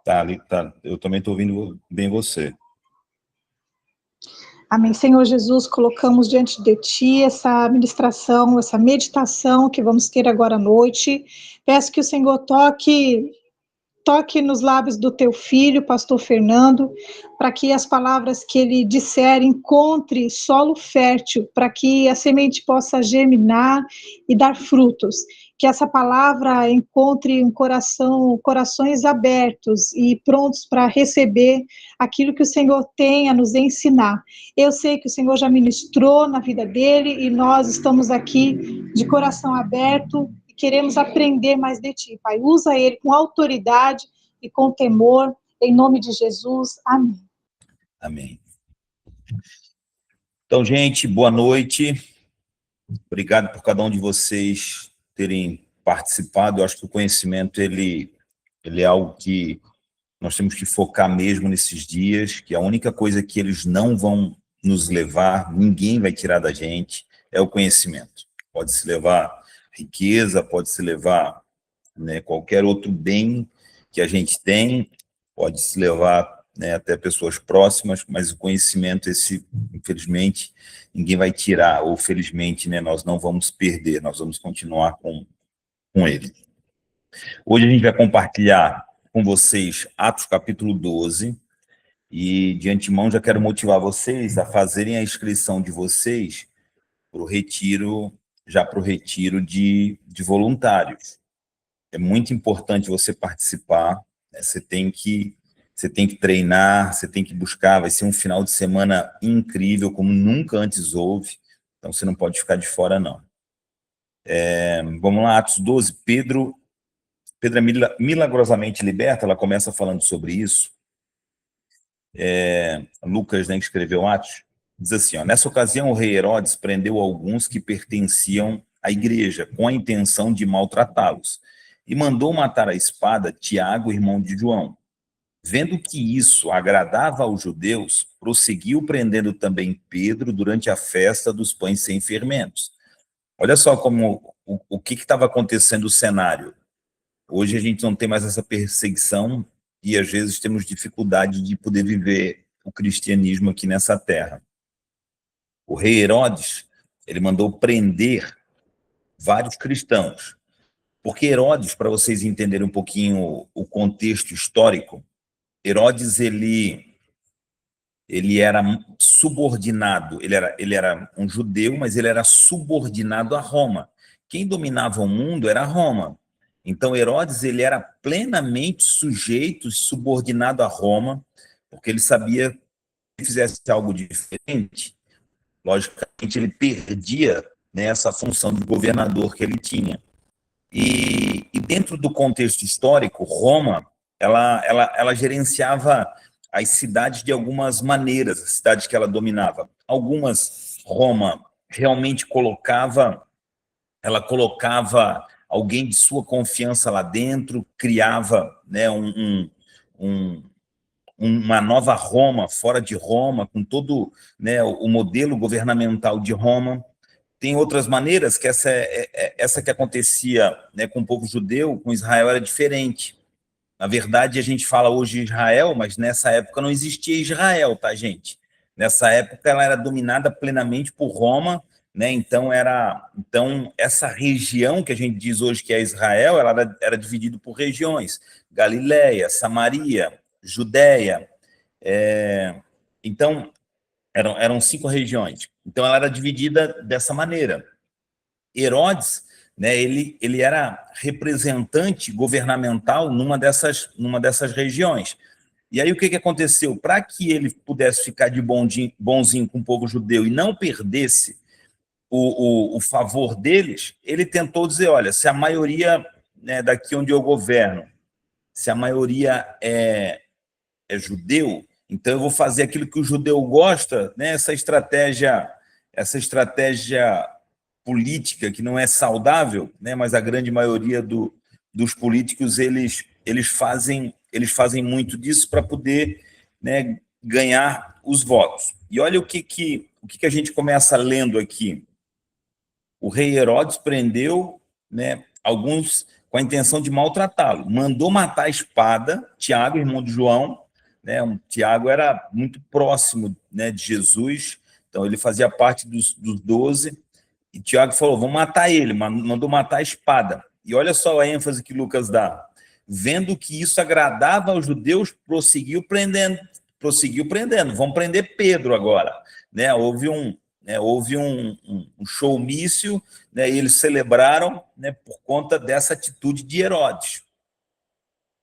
Tá. Eu também estou ouvindo bem você. Amém. Senhor Jesus, colocamos diante de Ti essa ministração, essa meditação que vamos ter agora à noite. Peço que o Senhor toque nos lábios do Teu filho, pastor Fernando, para que as palavras que ele disser encontre solo fértil, para que a semente possa germinar e dar frutos. Que essa palavra encontre corações abertos e prontos para receber aquilo que o Senhor tem a nos ensinar. Eu sei que o Senhor já ministrou na vida dele e nós estamos aqui de coração aberto e queremos aprender mais de Ti, Pai. Usa ele com autoridade e com temor, em nome de Jesus. Amém. Amém. Então, gente, boa noite. Obrigado por cada um de vocês terem participado. Eu acho que o conhecimento, ele é algo que nós temos que focar mesmo nesses dias, que a única coisa que eles não vão nos levar, ninguém vai tirar da gente, é o conhecimento. Pode se levar riqueza, pode se levar, né, qualquer outro bem que a gente tem, pode se levar, né, até pessoas próximas, mas o conhecimento, esse, infelizmente, ninguém vai tirar, ou felizmente, né, nós não vamos perder, nós vamos continuar com ele. Hoje a gente vai compartilhar com vocês Atos capítulo 12, e de antemão já quero motivar vocês a fazerem a inscrição de vocês para o retiro, já para o retiro de voluntários. É muito importante você participar, né? Você tem que treinar, você tem que buscar, vai ser um final de semana incrível, como nunca antes houve, então você não pode ficar de fora, não. Vamos lá, Atos 12, Pedro é milagrosamente liberto, ela começa falando sobre isso. Lucas, né, que escreveu Atos, diz assim, ó, nessa ocasião o rei Herodes prendeu alguns que pertenciam à igreja, com a intenção de maltratá-los, e mandou matar à espada Tiago, irmão de João. Vendo que isso agradava aos judeus, prosseguiu prendendo também Pedro durante a festa dos pães sem fermentos. Olha só como o que estava acontecendo no cenário. Hoje a gente não tem mais essa perseguição e às vezes temos dificuldade de poder viver o cristianismo aqui nessa terra. O rei Herodes, ele mandou prender vários cristãos, porque Herodes, para vocês entenderem um pouquinho o contexto histórico, Herodes, ele era subordinado, ele era um judeu, mas ele era subordinado a Roma. Quem dominava o mundo era Roma. Então, Herodes, ele era plenamente sujeito, subordinado a Roma, porque ele sabia que se fizesse algo diferente, logicamente ele perdia, né, essa função de governador que ele tinha. E dentro do contexto histórico, Roma, ela gerenciava as cidades de algumas maneiras, as cidades que ela dominava. Algumas, Roma realmente colocava alguém de sua confiança lá dentro, criava, né, uma nova Roma, fora de Roma, com todo, né, o modelo governamental de Roma. Tem outras maneiras, que essa que acontecia, né, com o povo judeu, com Israel, era diferente. Na verdade, a gente fala hoje Israel, mas nessa época não existia Israel, tá, gente? Nessa época ela era dominada plenamente por Roma, né? Então essa região que a gente diz hoje que é Israel, ela era dividida por regiões: Galileia, Samaria, Judéia. Então eram 5 regiões. Então ela era dividida dessa maneira. Herodes, né, ele era representante governamental numa dessas regiões. E aí o que aconteceu? Para que ele pudesse ficar de bonzinho com o povo judeu e não perdesse o favor deles, ele tentou dizer, olha, se a maioria, né, daqui onde eu governo, se a maioria é judeu, então eu vou fazer aquilo que o judeu gosta, né, essa estratégia política que não é saudável, né, mas a grande maioria dos políticos, eles fazem muito disso para poder, né, ganhar os votos. E olha o que a gente começa lendo aqui. O rei Herodes prendeu, né, alguns com a intenção de maltratá-lo. Mandou matar a espada, Tiago, irmão de João, né? Tiago era muito próximo, né, de Jesus, então ele fazia parte dos 12, e Tiago falou, vamos matar ele, mandou matar a espada. E olha só a ênfase que Lucas dá. Vendo que isso agradava aos judeus, prosseguiu prendendo. Vamos prender Pedro agora. Né? Houve um showmício, né? E eles celebraram, né, por conta dessa atitude de Herodes.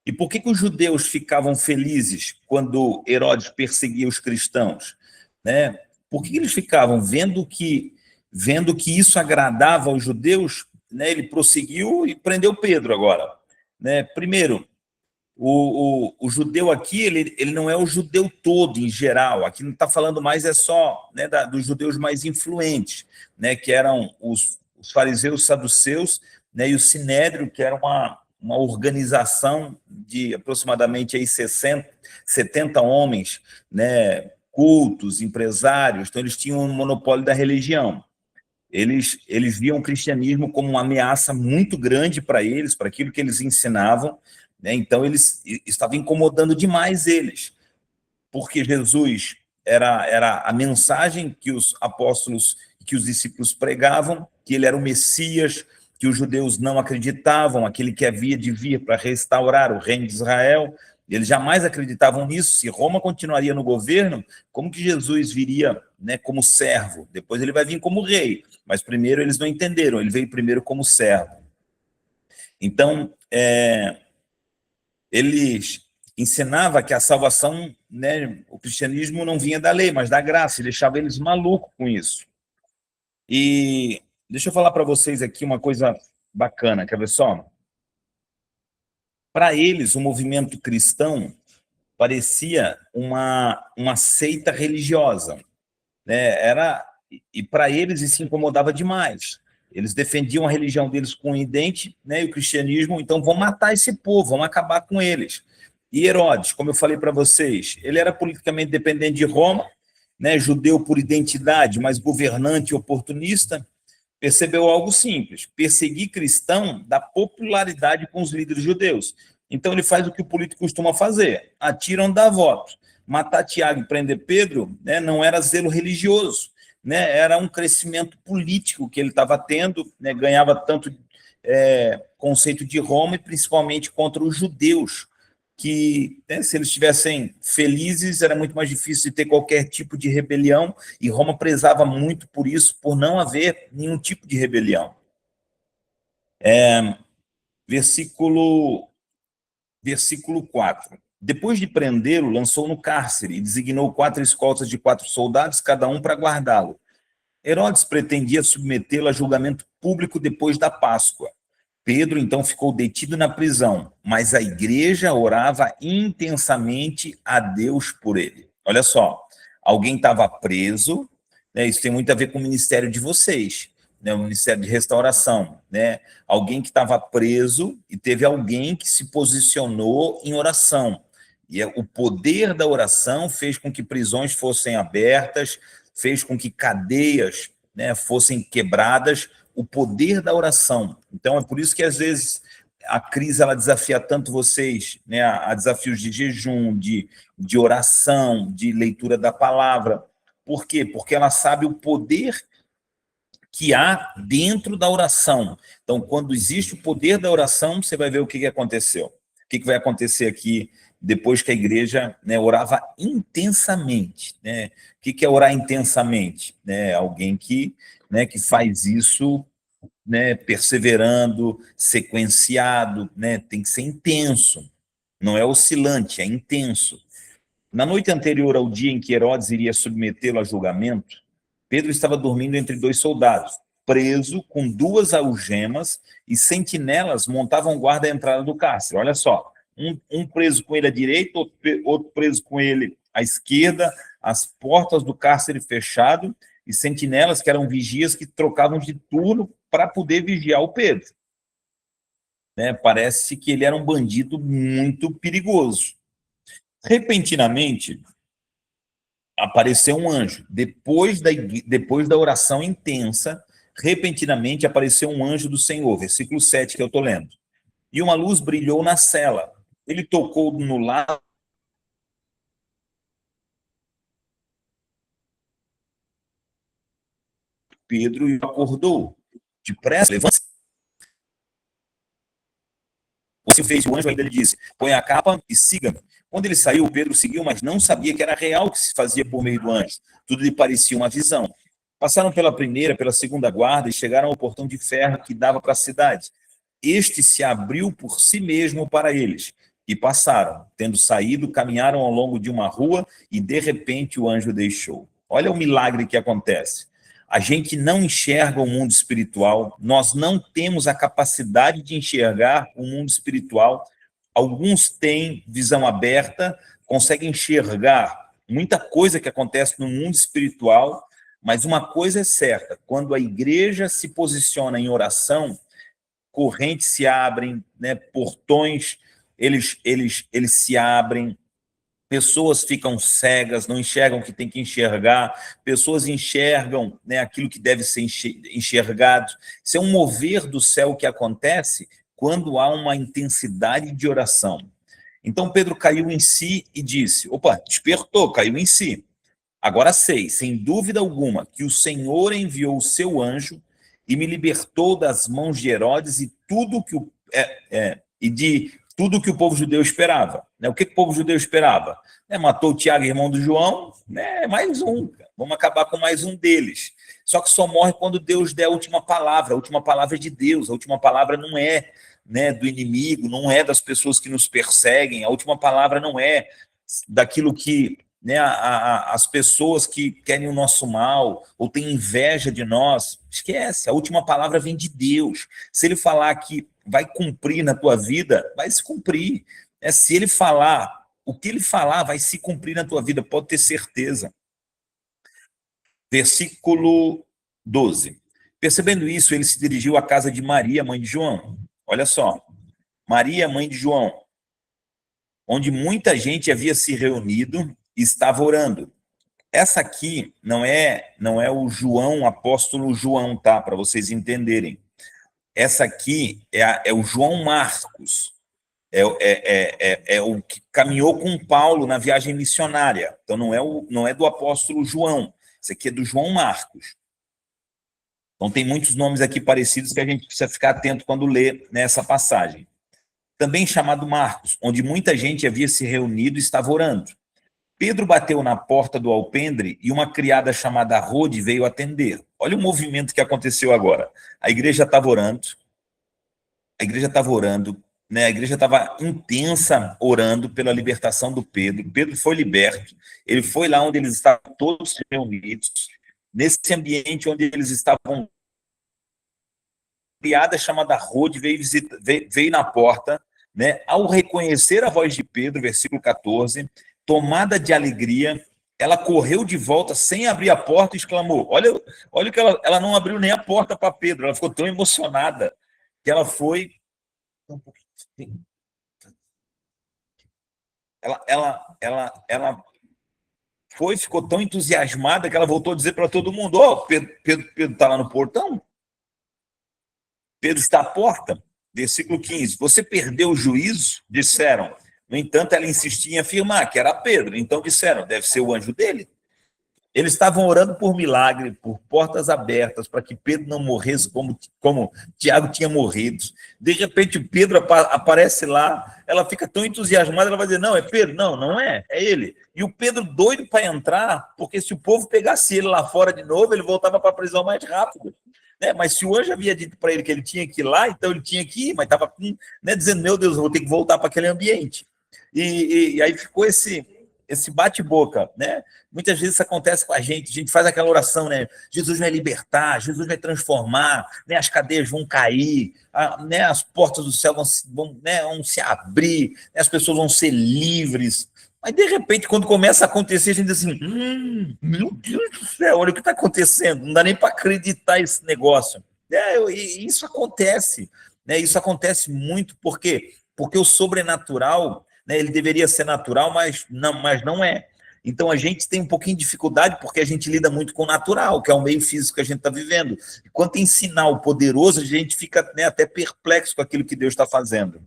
E por que os judeus ficavam felizes quando Herodes perseguia os cristãos? Né? Por que eles ficavam vendo que isso agradava aos judeus? Né? Ele prosseguiu e prendeu Pedro agora. Né? Primeiro, o judeu aqui, ele não é o judeu todo, em geral. Aqui não está falando mais, é só, né, dos judeus mais influentes, né, que eram os fariseus, saduceus, né, e o sinédrio, que era uma organização de aproximadamente aí 70 homens, né, cultos, empresários. Então, eles tinham um monopólio da religião. Eles viam o cristianismo como uma ameaça muito grande para eles, para aquilo que eles ensinavam, né? Então, eles estavam incomodando demais eles, porque Jesus era a mensagem que os apóstolos, que os discípulos pregavam, que ele era o Messias, que os judeus não acreditavam, aquele que havia de vir para restaurar o reino de Israel. Eles jamais acreditavam nisso. Se Roma continuaria no governo, como que Jesus viria, né, como servo? Depois ele vai vir como rei, mas primeiro eles não entenderam, ele veio primeiro como servo. Então, eles ensinavam que a salvação, né, o cristianismo não vinha da lei, mas da graça, e deixava eles malucos com isso. E deixa eu falar para vocês aqui uma coisa bacana, quer ver só? Para eles, o movimento cristão parecia uma seita religiosa, né? E para eles isso incomodava demais. Eles defendiam a religião deles com o dente, né, e o cristianismo, então vão matar esse povo, vão acabar com eles. E Herodes, como eu falei para vocês, ele era politicamente dependente de Roma, né, judeu por identidade, mas governante e oportunista, percebeu algo simples: perseguir cristão dá popularidade com os líderes judeus. Então ele faz o que o político costuma fazer: atiram, dá voto. Matar Tiago e prender Pedro, né, não era zelo religioso, né, era um crescimento político que ele estava tendo, né, ganhava tanto conceito de Roma, e principalmente contra os judeus, que, né, se eles estivessem felizes, era muito mais difícil de ter qualquer tipo de rebelião, e Roma prezava muito por isso, por não haver nenhum tipo de rebelião. Versículo 4. Depois de prendê-lo, lançou no cárcere e designou 4 escoltas de 4 soldados, cada um para guardá-lo. Herodes pretendia submetê-lo a julgamento público depois da Páscoa. Pedro, então, ficou detido na prisão, mas a igreja orava intensamente a Deus por ele. Olha só, alguém estava preso, né, isso tem muito a ver com o ministério de vocês, né, o ministério de restauração, né? Alguém que estava preso e teve alguém que se posicionou em oração. E o poder da oração fez com que prisões fossem abertas, fez com que cadeias, né, fossem quebradas, o poder da oração. Então, é por isso que, às vezes, a crise ela desafia tanto vocês, né, a desafios de jejum, de oração, de leitura da palavra. Por quê? Porque ela sabe o poder que há dentro da oração. Então, quando existe o poder da oração, você vai ver o que aconteceu. O que vai acontecer aqui depois que a igreja, né, orava intensamente, né? O que é orar intensamente? Né? Alguém que, né, que faz isso, né, perseverando, sequenciado, né? Tem que ser intenso, não é oscilante, é intenso. Na noite anterior ao dia em que Herodes iria submetê-lo a julgamento, Pedro estava dormindo entre 2 soldados, preso com 2 algemas, e sentinelas montavam guarda à entrada do cárcere. Olha só, um preso com ele à direita, outro preso com ele à esquerda, as portas do cárcere fechado, e sentinelas que eram vigias que trocavam de turno para poder vigiar o Pedro. Né? Parece que ele era um bandido muito perigoso. Repentinamente, apareceu um anjo. Depois da oração intensa, repentinamente apareceu um anjo do Senhor. Versículo 7 que eu estou lendo. e uma luz brilhou na cela. Ele tocou no lado de Pedro e acordou. Depressa, levanta-se. Você fez, o anjo ainda lhe disse, põe a capa e siga-me. Quando ele saiu, Pedro seguiu, mas não sabia que era real o que se fazia por meio do anjo. Tudo lhe parecia uma visão. Passaram pela primeira, pela segunda guarda e chegaram ao portão de ferro que dava para a cidade. Este se abriu por si mesmo para eles. E passaram. Tendo saído, caminharam ao longo de uma rua e, de repente, o anjo deixou. Olha o milagre que acontece. A gente não enxerga o mundo espiritual, nós não temos a capacidade de enxergar o mundo espiritual. Alguns têm visão aberta, conseguem enxergar muita coisa que acontece no mundo espiritual, mas uma coisa é certa, quando a igreja se posiciona em oração, correntes se abrem, né, portões, eles se abrem, pessoas ficam cegas, não enxergam o que tem que enxergar, pessoas enxergam, né, aquilo que deve ser enxergado. Isso é um mover do céu que acontece quando há uma intensidade de oração. Então Pedro caiu em si e disse, opa, despertou, caiu em si. Agora sei, sem dúvida alguma, que o Senhor enviou o seu anjo e me libertou das mãos de Herodes e de tudo que o povo judeu esperava. Né? O que o povo judeu esperava? Matou o Tiago, irmão do João, mais um. Vamos acabar com mais um deles. Só que só morre quando Deus der a última palavra. A última palavra é de Deus. A última palavra não é, né, do inimigo, não é das pessoas que nos perseguem. A última palavra não é daquilo que, né, as pessoas que querem o nosso mal ou têm inveja de nós. Esquece, a última palavra vem de Deus. Se ele falar que vai cumprir na tua vida, vai se cumprir. Se ele falar, o que ele falar vai se cumprir na tua vida, pode ter certeza. Versículo 12. Percebendo isso, ele se dirigiu à casa de Maria, mãe de João. Olha só, Maria, mãe de João, onde muita gente havia se reunido e estava orando. Essa aqui não é o João, apóstolo João, tá? Para vocês entenderem. Essa aqui é o João Marcos, é o que caminhou com Paulo na viagem missionária. Então não é do apóstolo João, isso aqui é do João Marcos. Então tem muitos nomes aqui parecidos que a gente precisa ficar atento quando lê nessa passagem. Também chamado Marcos, onde muita gente havia se reunido e estava orando. Pedro bateu na porta do alpendre e uma criada chamada Rode veio atender. Olha o movimento que aconteceu agora. A igreja estava orando, né? A igreja estava intensa orando pela libertação do Pedro. Pedro foi liberto, ele foi lá onde eles estavam todos reunidos, nesse ambiente onde eles estavam. A criada chamada Rode veio na porta, né? Ao reconhecer a voz de Pedro, versículo 14, tomada de alegria, ela correu de volta sem abrir a porta e exclamou, olha que ela não abriu nem a porta para Pedro, ela ficou tão emocionada que ela foi... Ela ficou tão entusiasmada que ela voltou a dizer para todo mundo, Pedro está lá no portão? Pedro está à porta? Versículo 15, você perdeu o juízo? Disseram. No entanto, ela insistia em afirmar que era Pedro. Então disseram, deve ser o anjo dele. Eles estavam orando por milagre, por portas abertas, para que Pedro não morresse como Tiago tinha morrido. De repente, Pedro aparece lá, ela fica tão entusiasmada, ela vai dizer, não, é Pedro. Não, não é ele. E o Pedro doido para entrar, porque se o povo pegasse ele lá fora de novo, ele voltava para a prisão mais rápido. Né? Mas se o anjo havia dito para ele que ele tinha que ir lá, então ele tinha que ir, mas estava, né, dizendo, meu Deus, eu vou ter que voltar para aquele ambiente. E aí ficou esse bate-boca, né? Muitas vezes isso acontece com a gente faz aquela oração, né? Jesus vai libertar, Jesus vai transformar, né? As cadeias vão cair, né? As portas do céu vão se abrir, né? As pessoas vão ser livres. Mas, de repente, quando começa a acontecer, a gente diz assim, meu Deus do céu, olha o que está acontecendo, não dá nem para acreditar esse negócio. E isso acontece, né? Isso acontece muito, por quê? Porque o sobrenatural, né, ele deveria ser natural, mas não é. Então, a gente tem um pouquinho de dificuldade porque a gente lida muito com o natural, que é o meio físico que a gente está vivendo. Enquanto tem sinal poderoso, a gente fica, né, até perplexo com aquilo que Deus está fazendo.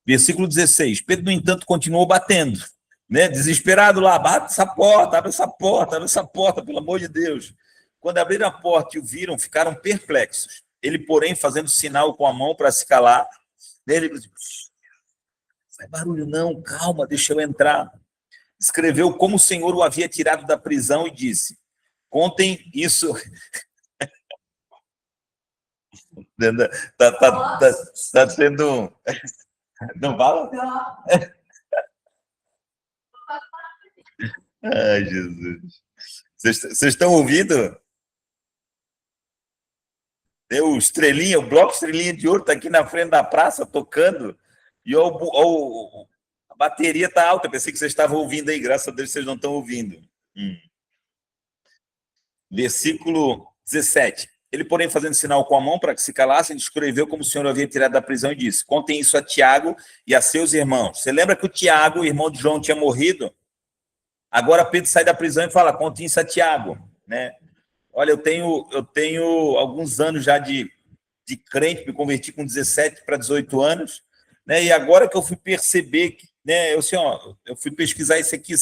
Versículo 16. Pedro, no entanto, continuou batendo, né, desesperado lá, bate essa porta, abre essa porta, abre essa porta, pelo amor de Deus. Quando abriram a porta e o viram, ficaram perplexos. Ele, porém, fazendo sinal com a mão para se calar, ele disse, não faz barulho não, calma, deixa eu entrar. Escreveu como o Senhor o havia tirado da prisão e disse, contem isso... Tá sendo... Não fala? Ai, Jesus. Vocês estão ouvindo? O Estrelinha, o bloco Estrelinha de Ouro está aqui na frente da praça tocando e a bateria está alta. Eu pensei que vocês estavam ouvindo aí, graças a Deus vocês não estão ouvindo. Versículo 17. Ele, porém, fazendo sinal com a mão para que se calassem, escreveu como o Senhor havia tirado da prisão e disse, contem isso a Tiago e a seus irmãos. Você lembra que o Tiago, irmão de João, tinha morrido? Agora Pedro sai da prisão e fala, contem isso a Tiago, né? Olha, eu tenho alguns anos já de crente, me converti com 17 para 18 anos, né? E agora que eu fui perceber, que, né, eu fui pesquisar isso aqui,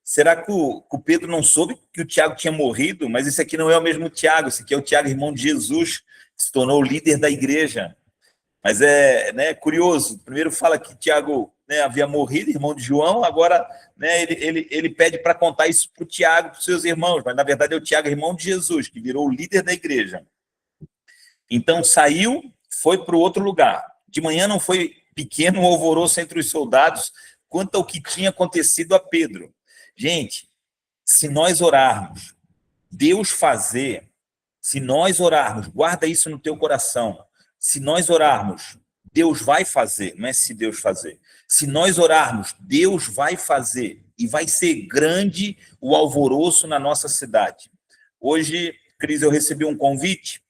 será que o Pedro não soube que o Tiago tinha morrido? Mas esse aqui não é o mesmo Tiago, esse aqui é o Tiago, irmão de Jesus, que se tornou o líder da igreja. Mas é, né, curioso, primeiro fala que Tiago, né, havia morrido, irmão de João, agora, né, ele pede para contar isso para o Tiago, para os seus irmãos, mas na verdade é o Tiago, irmão de Jesus, que virou o líder da igreja. Então saiu, foi para o outro lugar. De manhã não foi pequeno o alvoroço entre os soldados quanto ao que tinha acontecido a Pedro. Gente, se nós orarmos, Deus fazer, se nós orarmos, guarda isso no teu coração, se nós orarmos, Deus vai fazer, não é se Deus fazer. Se nós orarmos, Deus vai fazer e vai ser grande o alvoroço na nossa cidade. Hoje, Cris, eu recebi um convite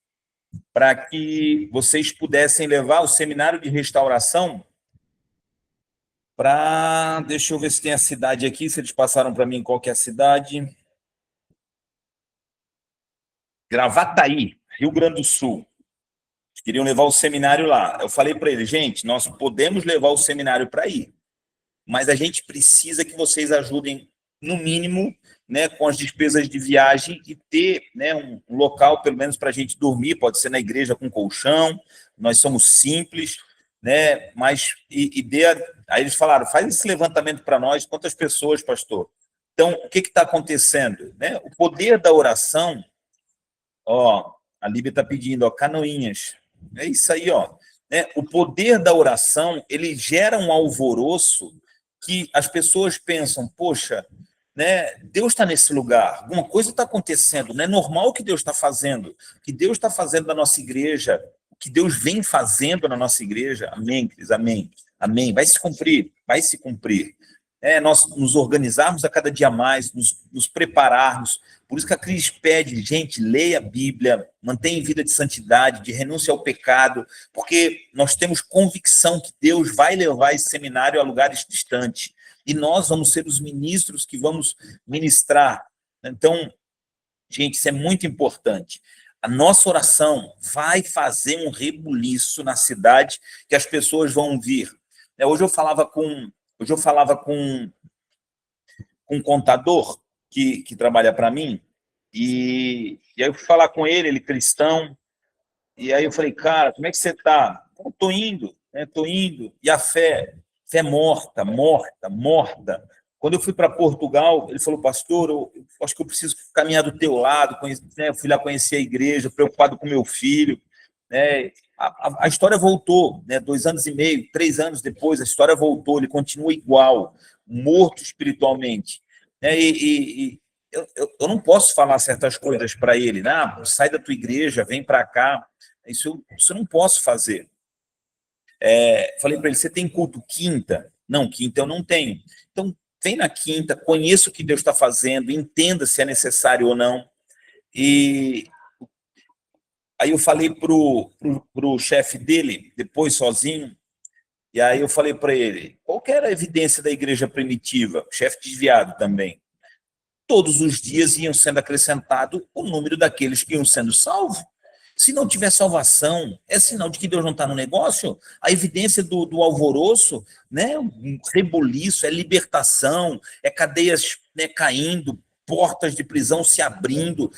para que vocês pudessem levar o seminário de restauração para... Deixa eu ver se tem a cidade aqui, se eles passaram para mim qual que é a cidade. Gravataí, Rio Grande do Sul. Queriam levar o seminário lá. Eu falei para ele, gente, nós podemos levar o seminário para ir, mas a gente precisa que vocês ajudem, no mínimo, né, com as despesas de viagem e ter, né, um local, pelo menos, para a gente dormir, pode ser na igreja com colchão, nós somos simples, né, mas... Aí eles falaram, faz esse levantamento para nós, quantas pessoas, pastor? Então, o que está acontecendo? Né? O poder da oração, ó, a Líbia está pedindo, ó, canoinhas. É isso aí, ó. Né? O poder da oração, ele gera um alvoroço que as pessoas pensam, poxa, né, Deus está nesse lugar, alguma coisa está acontecendo, não é normal o que Deus está fazendo, o que Deus está fazendo na nossa igreja, o que Deus vem fazendo na nossa igreja, amém, Cris, amém, amém, vai se cumprir, vai se cumprir. Nós nos organizarmos a cada dia mais, nos prepararmos. Por isso que a Cris pede, gente, leia a Bíblia, mantenha vida de santidade, de renúncia ao pecado, porque nós temos convicção que Deus vai levar esse seminário a lugares distantes, e nós vamos ser os ministros que vamos ministrar. Então, gente, isso é muito importante. A nossa oração vai fazer um rebuliço na cidade que as pessoas vão vir. Hoje eu falava com um contador que trabalha para mim, e aí eu fui falar com ele cristão, e aí eu falei, cara, como é que você está? Estou indo, né? Estou indo, e a fé morta, morta, morta. Quando eu fui para Portugal, ele falou, pastor, eu acho que eu preciso caminhar do teu lado, né? Eu fui lá conhecer a igreja, preocupado com meu filho, né? A história voltou, né? 2 anos e meio, 3 anos depois, a história voltou, ele continua igual, morto espiritualmente, né? Eu não posso falar certas coisas para ele, né? Sai da tua igreja, vem para cá, isso eu não posso fazer. Falei para ele, você tem culto quinta? Não, quinta eu não tenho. Então, vem na quinta, conheça o que Deus está fazendo, entenda se é necessário ou não. E aí eu falei pro chefe dele, depois sozinho, e aí eu falei para ele, qual Qual que era a evidência da igreja primitiva? Chefe desviado também. Todos os dias iam sendo acrescentado o número daqueles que iam sendo salvos. Se não tiver salvação, é sinal de que Deus não está no negócio. A evidência do alvoroço, né, um rebuliço, é libertação, é cadeias, né, caindo, portas de prisão se abrindo,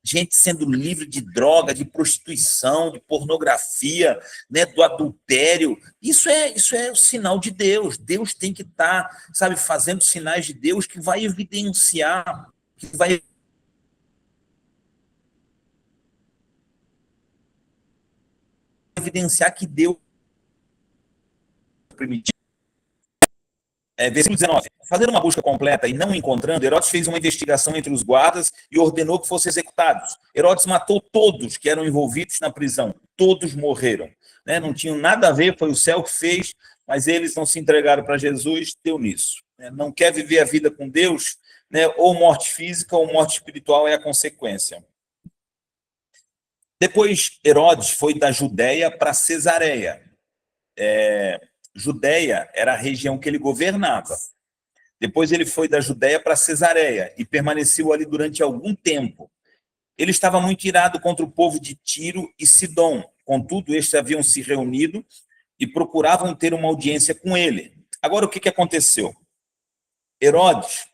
gente sendo livre de droga, de prostituição, de pornografia, né, do adultério. Isso é o sinal de Deus. Deus tem que estar, sabe, fazendo sinais de Deus que vai evidenciar, que vai evidenciar que Deus permitiu. Versículo 19. Fazendo uma busca completa e não encontrando, Herodes fez uma investigação entre os guardas e ordenou que fossem executados. Herodes matou todos que eram envolvidos na prisão. Todos morreram. Né? Não tinham nada a ver, foi o céu que fez, mas eles não se entregaram para Jesus, deu nisso. Não quer viver a vida com Deus, né? Ou morte física ou morte espiritual é a consequência. Depois, Herodes foi da Judéia para Cesareia. Judéia era a região que ele governava. Depois ele foi da Judéia para Cesareia e permaneceu ali durante algum tempo. Ele estava muito irado contra o povo de Tiro e Sidom. Contudo, estes haviam se reunido e procuravam ter uma audiência com ele. Agora, o que aconteceu? Herodes,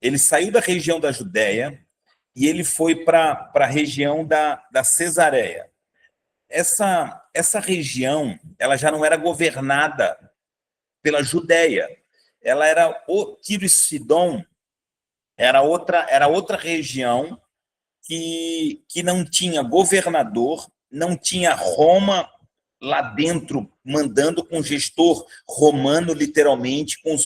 ele saiu da região da Judéia e ele foi para a região da Cesareia. Essa região, ela já não era governada pela Judéia. Ela era o Tiro e Sidom, era outra região que não tinha governador, não tinha Roma lá dentro mandando com o gestor romano, literalmente, com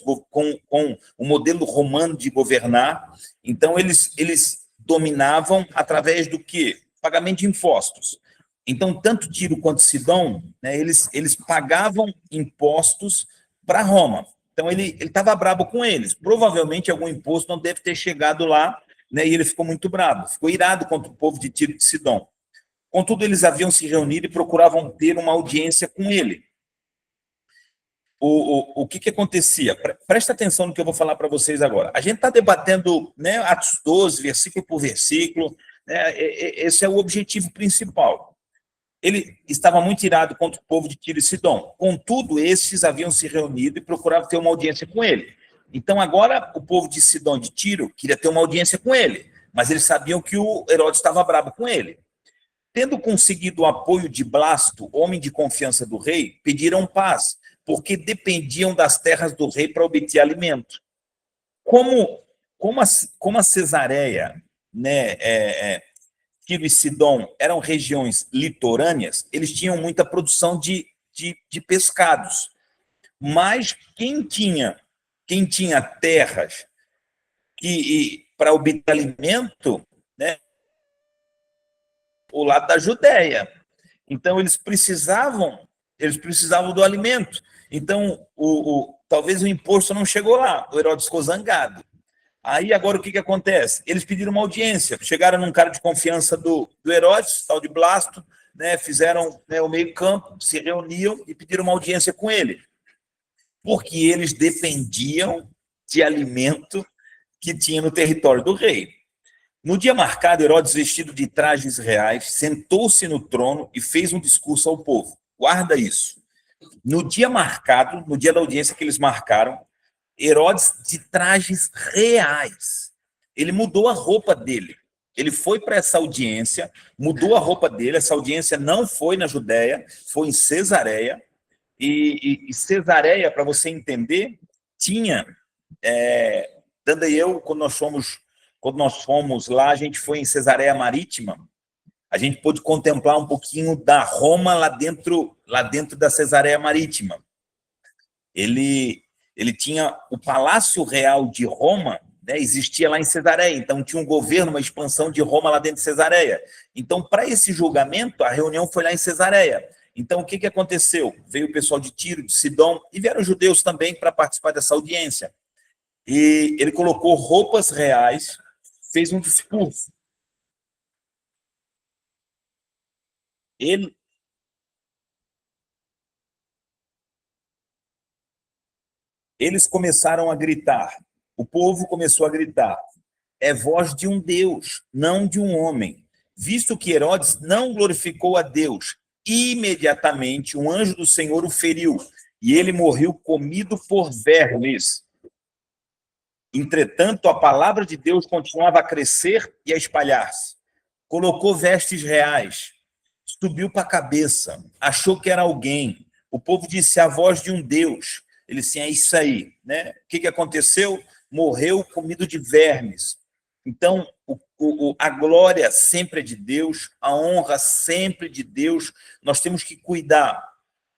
o modelo romano de governar. Então, eles dominavam através do quê? Pagamento de impostos. Então, tanto Tiro quanto Sidom, né, eles pagavam impostos para Roma. Então, ele estava brabo com eles. Provavelmente, algum imposto não deve ter chegado lá, né, e ele ficou muito brabo. Ficou irado contra o povo de Tiro e de Sidom. Contudo, eles haviam se reunido e procuravam ter uma audiência com ele. O que acontecia? Presta atenção no que eu vou falar para vocês agora. A gente está debatendo, né, Atos 12, versículo por versículo, né, esse é o objetivo principal. Ele estava muito irado contra o povo de Tiro e Sidom. Contudo, estes haviam se reunido e procuravam ter uma audiência com ele. Então, agora, o povo de Sidom e de Tiro queria ter uma audiência com ele, mas eles sabiam que o Herodes estava bravo com ele. Tendo conseguido o apoio de Blasto, homem de confiança do rei, pediram paz, porque dependiam das terras do rei para obter alimento. Como a Cesareia, né, Tiro e Sidom eram regiões litorâneas, eles tinham muita produção de pescados. Mas quem tinha terras para obter alimento, né, o lado da Judéia. Então, eles precisavam do alimento. Então, talvez o imposto não chegou lá, o Herodes ficou zangado. Aí, agora, o que acontece? Eles pediram uma audiência, chegaram num cara de confiança do Herodes, tal de Blasto, né, fizeram, né, o meio-campo, se reuniam e pediram uma audiência com ele, porque eles dependiam de alimento que tinha no território do rei. No dia marcado, Herodes, vestido de trajes reais, sentou-se no trono e fez um discurso ao povo. Guarda isso. No dia marcado, no dia da audiência que eles marcaram, Herodes de trajes reais. Ele mudou a roupa dele. Ele foi para essa audiência, mudou a roupa dele. Essa audiência não foi na Judéia, foi em Cesareia. E Cesareia, para você entender, tinha... Danda e eu, quando nós fomos lá, a gente foi em Cesareia Marítima, a gente pôde contemplar um pouquinho da Roma lá dentro da Cesareia Marítima. Ele tinha o Palácio Real de Roma, né, existia lá em Cesareia, então tinha um governo, uma expansão de Roma lá dentro de Cesareia. Então, para esse julgamento, a reunião foi lá em Cesareia. Então, o que aconteceu? Veio o pessoal de Tiro, de Sidom, e vieram os judeus também para participar dessa audiência. E ele colocou roupas reais, fez um discurso. Ele, Eles começaram a gritar, o povo começou a gritar, é voz de um Deus, não de um homem. Visto que Herodes não glorificou a Deus, imediatamente um anjo do Senhor o feriu, e ele morreu comido por vermes. Entretanto, a palavra de Deus continuava a crescer e a espalhar-se. Colocou vestes reais, subiu para a cabeça, achou que era alguém. O povo disse a voz de um Deus. Ele disse, é isso aí, né? O que aconteceu? Morreu comido de vermes. Então, a glória sempre é de Deus, a honra sempre de Deus. Nós temos que cuidar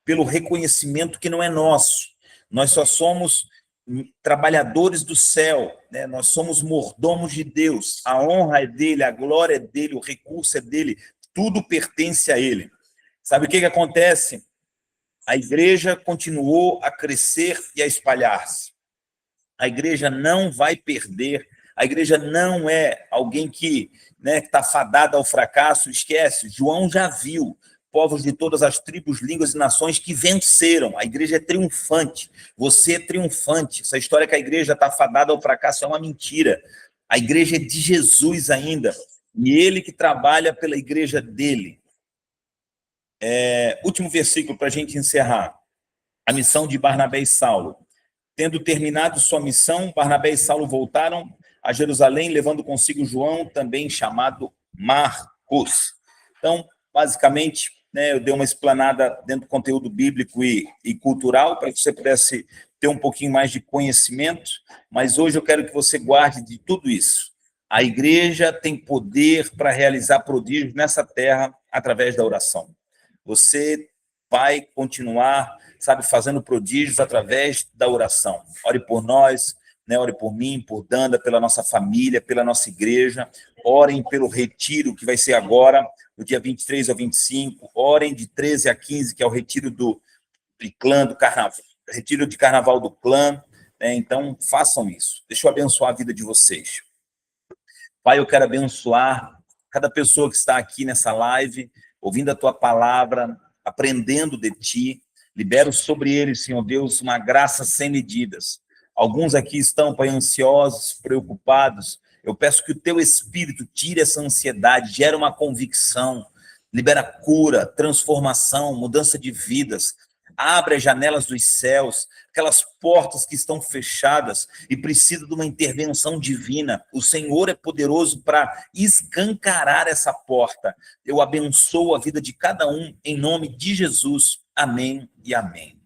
pelo reconhecimento que não é nosso. Nós só somos trabalhadores do céu, né? Nós somos mordomos de Deus. A honra é dele, a glória é dele, o recurso é dele, tudo pertence a ele. Sabe o que acontece? A igreja continuou a crescer e a espalhar-se. A igreja não vai perder, a igreja não é alguém que está fadada ao fracasso. Esquece, João já viu povos de todas as tribos, línguas e nações que venceram. A igreja é triunfante, você é triunfante. Essa história que a igreja está fadada ao fracasso é uma mentira. A igreja é de Jesus ainda, e ele que trabalha pela igreja dele. Último versículo para a gente encerrar. A missão de Barnabé e Saulo. Tendo terminado sua missão, Barnabé e Saulo voltaram a Jerusalém, levando consigo João, também chamado Marcos. Então, basicamente, eu dei uma explanada dentro do conteúdo bíblico e cultural, para que você pudesse ter um pouquinho mais de conhecimento, mas hoje eu quero que você guarde de tudo isso. A igreja tem poder para realizar prodígios nessa terra através da oração. Você vai continuar, fazendo prodígios através da oração. Ore por nós, ore por mim, por Danda, pela nossa família, pela nossa igreja. Orem pelo retiro que vai ser agora, do dia 23 ao 25. Orem de 13 a 15, que é o retiro do clã, do carnaval, retiro de carnaval do clã. Então, façam isso. Deixa eu abençoar a vida de vocês. Pai, eu quero abençoar cada pessoa que está aqui nessa live, ouvindo a tua palavra, aprendendo de ti. Libero sobre eles, Senhor Deus, uma graça sem medidas. Alguns aqui estão, Pai, ansiosos, preocupados. Eu peço que o teu Espírito tire essa ansiedade, gere uma convicção, libera cura, transformação, mudança de vidas. Abre as janelas dos céus, aquelas portas que estão fechadas e precisam de uma intervenção divina. O Senhor é poderoso para escancarar essa porta. Eu abençoo a vida de cada um, em nome de Jesus. Amém e amém.